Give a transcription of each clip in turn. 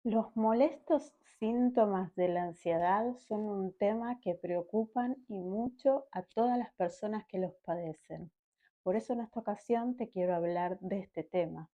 Los molestos síntomas de la ansiedad son un tema que preocupan y mucho a todas las personas que los padecen. Por eso en esta ocasión te quiero hablar de este tema.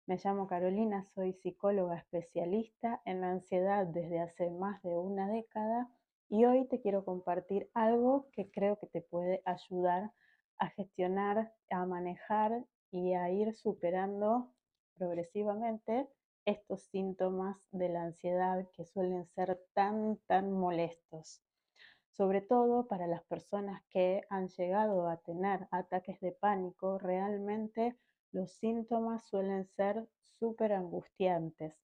Me llamo Carolina, soy psicóloga especialista en ansiedad desde hace más de una década y hoy te quiero compartir algo que creo que te puede ayudar a gestionar, a manejar y a ir superando progresivamente estos síntomas de la ansiedad que suelen ser tan molestos. Sobre todo para las personas que han llegado a tener ataques de pánico, realmente los síntomas suelen ser súper angustiantes.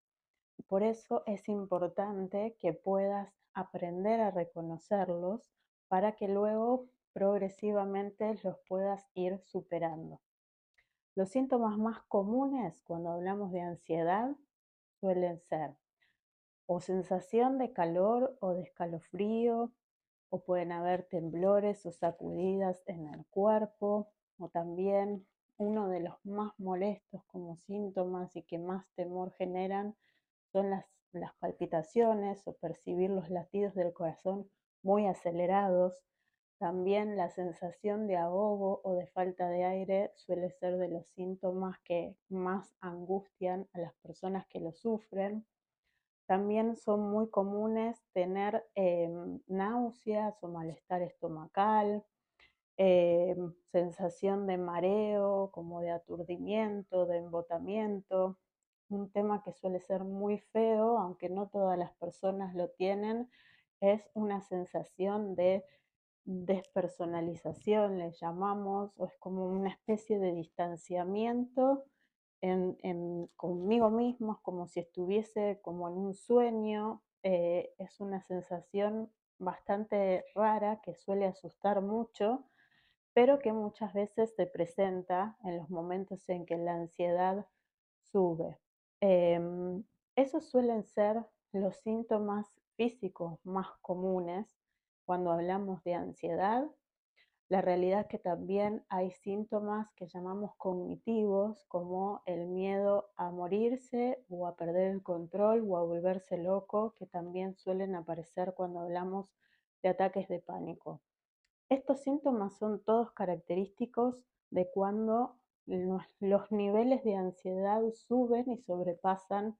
Por eso es importante que puedas aprender a reconocerlos para que luego progresivamente los puedas ir superando. Los síntomas más comunes cuando hablamos de ansiedad suelen ser o sensación de calor o de escalofrío, o pueden haber temblores o sacudidas en el cuerpo, o también uno de los más molestos como síntomas y que más temor generan son las palpitaciones o percibir los latidos del corazón muy acelerados. También la sensación de ahogo o de falta de aire suele ser de los síntomas que más angustian a las personas que lo sufren. También son muy comunes tener náuseas o malestar estomacal, sensación de mareo, como de aturdimiento, de embotamiento. Un tema que suele ser muy feo, aunque no todas las personas lo tienen, es una sensación de despersonalización, le llamamos, o es como una especie de distanciamiento conmigo mismo, es como si estuviese como en un sueño. Es una sensación bastante rara que suele asustar mucho, pero que muchas veces se presenta en los momentos en que la ansiedad sube. Em, Esos suelen ser los síntomas físicos más comunes cuando hablamos de ansiedad. La realidad es que también hay síntomas que llamamos cognitivos, como el miedo a morirse o a perder el control o a volverse loco, que también suelen aparecer cuando hablamos de ataques de pánico. Estos síntomas son todos característicos de cuando los niveles de ansiedad suben y sobrepasan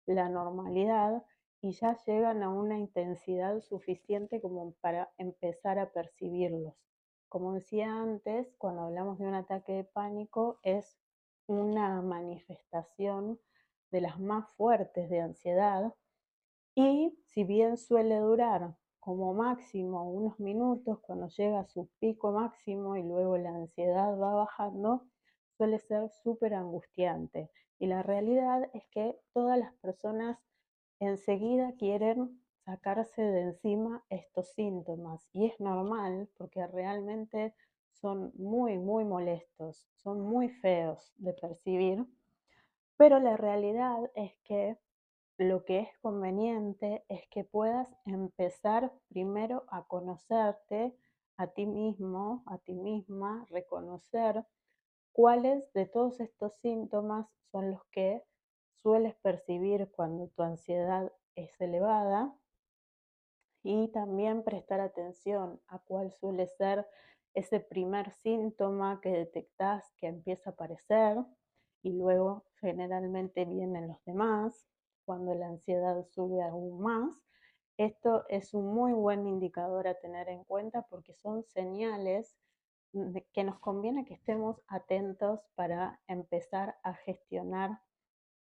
la normalidad y ya llegan a una intensidad suficiente como para empezar a percibirlos. Como decía antes, cuando hablamos de un ataque de pánico es una manifestación de las más fuertes de ansiedad y si bien suele durar como máximo unos minutos, cuando llega a su pico máximo y luego la ansiedad va bajando, suele ser súper angustiante. Y la realidad es que todas las personas enseguida quieren sacarse de encima estos síntomas. Y es normal porque realmente son muy molestos, son muy feos de percibir, pero la realidad es que lo que es conveniente es que puedas empezar primero a conocerte a ti mismo, a ti misma, reconocer cuáles de todos estos síntomas son los que sueles percibir cuando tu ansiedad es elevada y también prestar atención a cuál suele ser ese primer síntoma que detectás que empieza a aparecer y luego generalmente vienen los demás cuando la ansiedad sube aún más. Esto es un muy buen indicador a tener en cuenta porque son señales de que nos conviene que estemos atentos para empezar a gestionar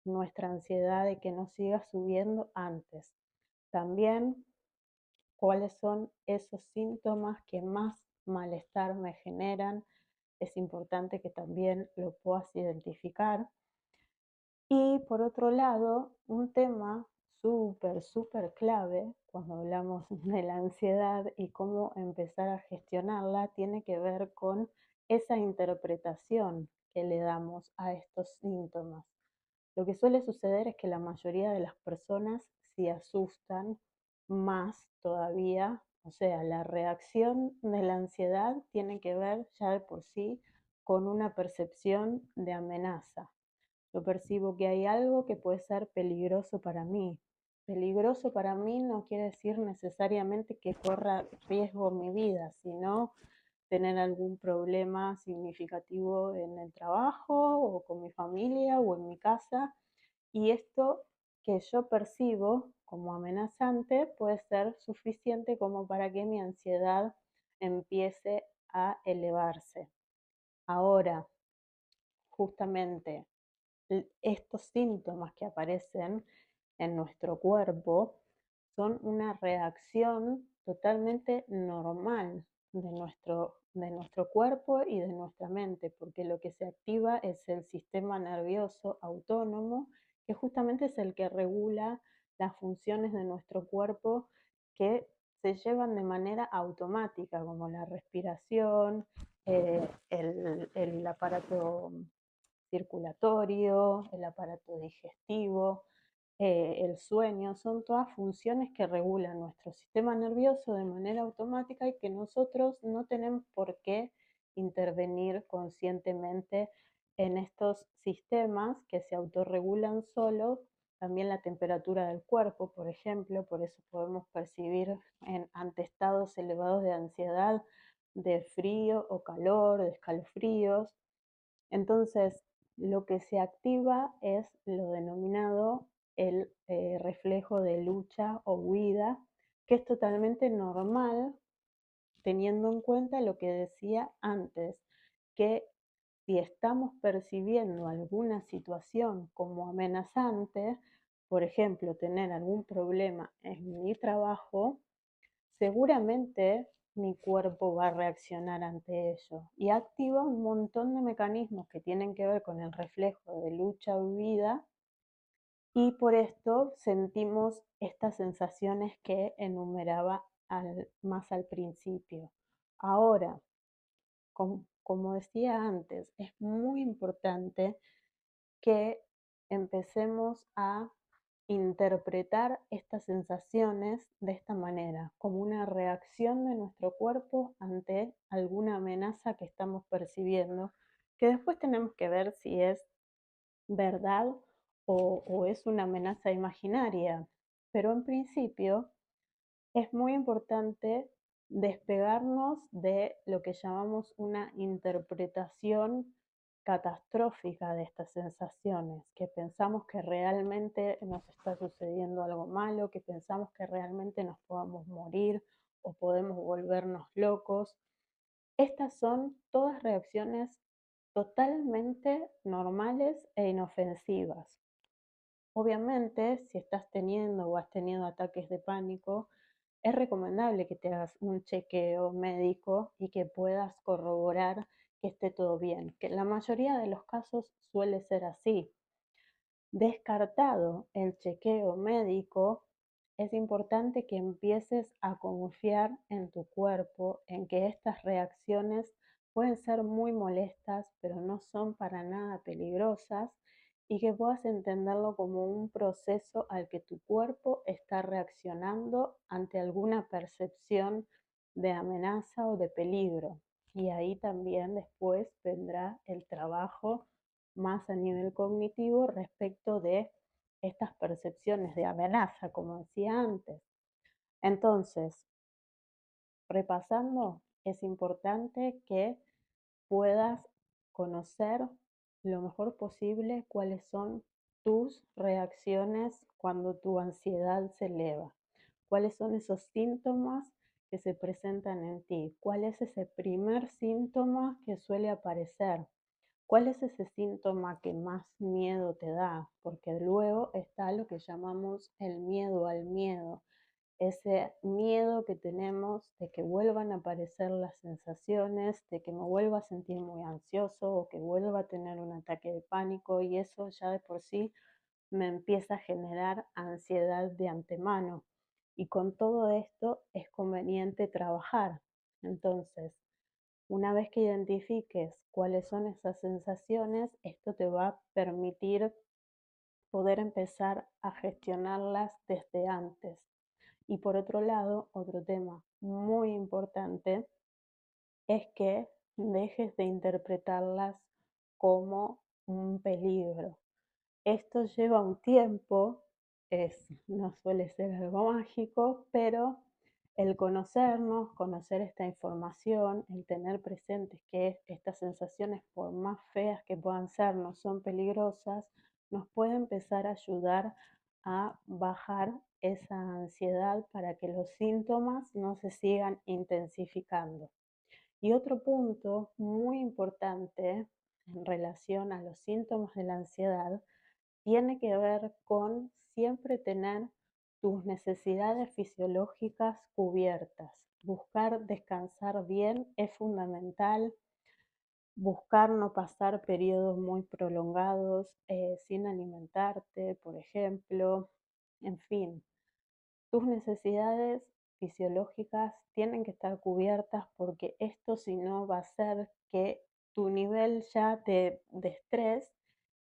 nuestra ansiedad y que no siga subiendo antes. También cuáles son esos síntomas que más malestar me generan. Es importante que también lo puedas identificar. Y por otro lado, un tema súper clave cuando hablamos de la ansiedad y cómo empezar a gestionarla tiene que ver con esa interpretación que le damos a estos síntomas. Lo que suele suceder es que la mayoría de las personas se asustan más todavía, o sea, la reacción de la ansiedad tiene que ver ya de por sí con una percepción de amenaza. Yo percibo que hay algo que puede ser peligroso para mí. peligroso para mí no quiere decir necesariamente que corra riesgo mi vida, sino tener algún problema significativo en el trabajo o con mi familia o en mi casa. Y esto que yo percibo como amenazante puede ser suficiente como para que mi ansiedad empiece a elevarse. Ahora, justamente estos síntomas que aparecen en nuestro cuerpo son una reacción totalmente normal de nuestro cuerpo y de nuestra mente, porque lo que se activa es el sistema nervioso autónomo, que justamente es el que regula las funciones de nuestro cuerpo que se llevan de manera automática, como la respiración, el aparato circulatorio, el aparato digestivo, el sueño, son todas funciones que regulan nuestro sistema nervioso de manera automática y que nosotros no tenemos por qué intervenir conscientemente en estos sistemas que se autorregulan solos. También la temperatura del cuerpo, por ejemplo, por eso podemos percibir ante estados elevados de ansiedad, de frío o calor, de escalofríos. Entonces, lo que se activa es lo denominado el reflejo de lucha o huida, que es totalmente normal teniendo en cuenta lo que decía antes, que si estamos percibiendo alguna situación como amenazante, por ejemplo, tener algún problema en mi trabajo, seguramente mi cuerpo va a reaccionar ante ello y activa un montón de mecanismos que tienen que ver con el reflejo de lucha o huida, y por esto sentimos estas sensaciones que enumeraba más al principio. Ahora, como decía antes, es muy importante que empecemos a interpretar estas sensaciones de esta manera, como una reacción de nuestro cuerpo ante alguna amenaza que estamos percibiendo, que después tenemos que ver si es verdad o es una amenaza imaginaria. Pero en principio es muy importante despegarnos de lo que llamamos una interpretación catastrófica de estas sensaciones, que pensamos que realmente nos está sucediendo algo malo, que pensamos que realmente nos podamos morir o podemos volvernos locos. Estas son todas reacciones totalmente normales e inofensivas. Obviamente, si estás teniendo o has tenido ataques de pánico, es recomendable que te hagas un chequeo médico y que puedas corroborar que esté todo bien, que en la mayoría de los casos suele ser así. Descartado el chequeo médico, es importante que empieces a confiar en tu cuerpo, en que estas reacciones pueden ser muy molestas, pero no son para nada peligrosas, y que puedas entenderlo como un proceso al que tu cuerpo está reaccionando ante alguna percepción de amenaza o de peligro. Y ahí también después vendrá el trabajo más a nivel cognitivo respecto de estas percepciones de amenaza, como decía antes. Entonces, repasando, es importante que puedas conocer lo mejor posible cuáles son tus reacciones cuando tu ansiedad se eleva, cuáles son esos síntomas que se presentan en ti, cuál es ese primer síntoma que suele aparecer. ¿Cuál es ese síntoma que más miedo te da? Porque luego está lo que llamamos el miedo al miedo, ese miedo que tenemos de que vuelvan a aparecer las sensaciones, de que me vuelva a sentir muy ansioso o que vuelva a tener un ataque de pánico, y eso ya de por sí me empieza a generar ansiedad de antemano. Y con todo esto es conveniente trabajar. Entonces, una vez que identifiques cuáles son esas sensaciones, esto te va a permitir poder empezar a gestionarlas desde antes. Y por otro lado, otro tema muy importante es que dejes de interpretarlas como un peligro. Esto lleva un tiempo no suele ser algo mágico, pero el conocernos, conocer esta información, el tener presentes que estas sensaciones, por más feas que puedan ser, no son peligrosas, nos puede empezar a ayudar a bajar esa ansiedad para que los síntomas no se sigan intensificando. Y otro punto muy importante en relación a los síntomas de la ansiedad tiene que ver con siempre tener tus necesidades fisiológicas cubiertas. Buscar descansar bien es fundamental. Buscar no pasar periodos muy prolongados sin alimentarte, por ejemplo. En fin, tus necesidades fisiológicas tienen que estar cubiertas porque esto si no va a hacer que tu nivel ya de estrés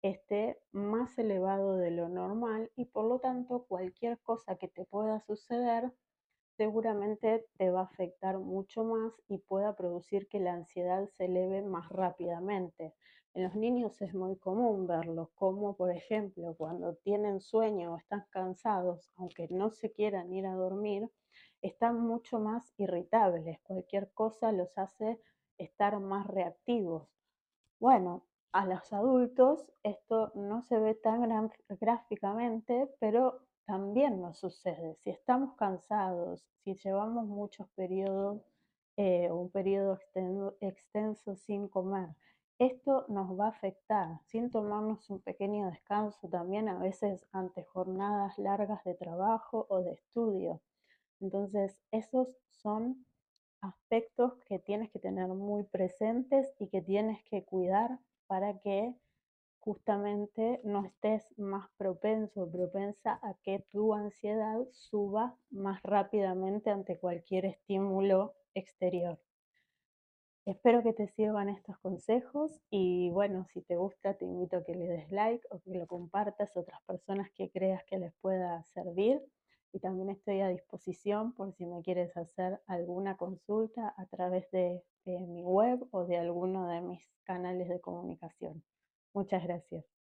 esté más elevado de lo normal y por lo tanto cualquier cosa que te pueda suceder seguramente te va a afectar mucho más y pueda producir que la ansiedad se eleve más rápidamente. En los niños es muy común verlo, como por ejemplo cuando tienen sueño o están cansados, aunque no se quieran ir a dormir, están mucho más irritables. Cualquier cosa los hace estar más reactivos. Bueno, a los adultos esto no se ve tan gráficamente, pero también nos sucede. Si estamos cansados, si llevamos muchos periodos o un periodo extenso sin comer, esto nos va a afectar sin tomarnos un pequeño descanso también a veces ante jornadas largas de trabajo o de estudio. Entonces, esos son aspectos que tienes que tener muy presentes y que tienes que cuidar para que justamente no estés más propenso o propensa a que tu ansiedad suba más rápidamente ante cualquier estímulo exterior. Espero que te sirvan estos consejos y bueno, si te gusta te invito a que le des like o que lo compartas a otras personas que creas que les pueda servir. Y también estoy a disposición por si me quieres hacer alguna consulta a través de mi web o de alguno de mis canales de comunicación. Muchas gracias.